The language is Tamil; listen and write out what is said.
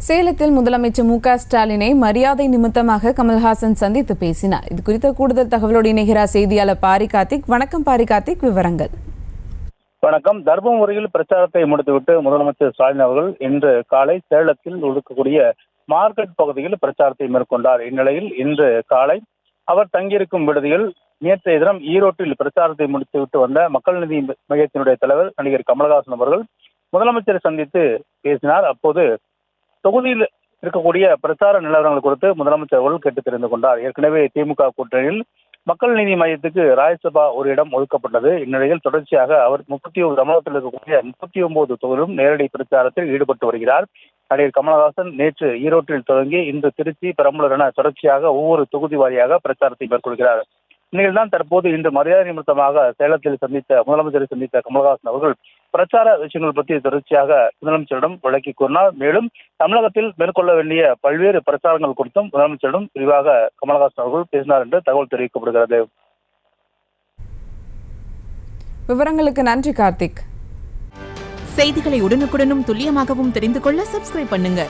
சேலத்தில் முதலமைச்சர் மு.க.ஸ்டாலினை மரியாதை நிமித்தமாக கமல்ஹாசன் சந்தித்து பேசினார். இது குறித்த கூடுதல் தகவலோடு இணைகிறார் செய்தியாளர் பாரி கார்த்திக். வணக்கம் பாரி கார்த்திக், விவரங்கள். வணக்கம். தர்மபுரியில் பிரச்சாரத்தை முடித்துவிட்டு முதலமைச்சர் ஸ்டாலின் அவர்கள் இன்று காலை சேலத்தில் இருக்கக்கூடிய மார்க்கெட் பகுதியில் பிரச்சாரத்தை மேற்கொண்டார். இந்நிலையில் இன்று காலை அவர் தங்கியிருக்கும் விடுதியில் நேற்றைய தினம் ஈரோட்டில் பிரச்சாரத்தை முடித்துவிட்டு வந்த மக்கள் நீதி மையத்தினுடைய தலைவர் நடிகர் கமல்ஹாசன் அவர்கள் முதலமைச்சரை சந்தித்து பேசினார். அப்போது தொகுதியில் இருக்கக்கூடிய பிரச்சார நிலவரங்கள் குறித்து முதலமைச்சர் அவர்கள் கேட்டு தெரிந்து கொண்டார். ஏற்கனவே திமுக கூட்டணியில் மக்கள் நீதி மையத்துக்கு ராஜ்யசபா ஒரு இடம் ஒதுக்கப்பட்டது. இந்நிலையில் தொடர்ச்சியாக அவர் தமிழகத்தில் இருக்கக்கூடிய 39 தொகுதியிலும் நேரடி பிரச்சாரத்தில் ஈடுபட்டு வருகிறார். நடிகர் கமல்ஹாசன் நேற்று ஈரோட்டில் தொடங்கி இன்று திருச்சி, பெரம்பலூர் என தொடர்ச்சியாக ஒவ்வொரு தொகுதி வாரியாக பிரச்சாரத்தை மேற்கொள்கிறார். இந்நிலையில்தான் தற்போது இன்று மரியாதை நிமித்தமாக சேலத்தில் முதலமைச்சரை சந்தித்த கமல்ஹாசன் அவர்கள் பிரச்சார விஷயங்கள் பற்றி தொடர்ச்சியாக முதலமைச்சரிடம் விளக்கி கூறினார். மேலும் தமிழகத்தில் மேற்கொள்ள வேண்டிய பல்வேறு பிரச்சாரங்கள் குறித்தும் முதலமைச்சரிடம் விரிவாக கமல்ஹாசன் அவர்கள் பேசினார் என்று தகவல் தெரிவிக்கப்படுகிறது. விவரங்களுக்கு நன்றி கார்த்திக். செய்திகளை உடனுக்குடனும் துல்லியமாகவும் தெரிந்து கொள்ள சப்ஸ்கிரைப் பண்ணுங்க.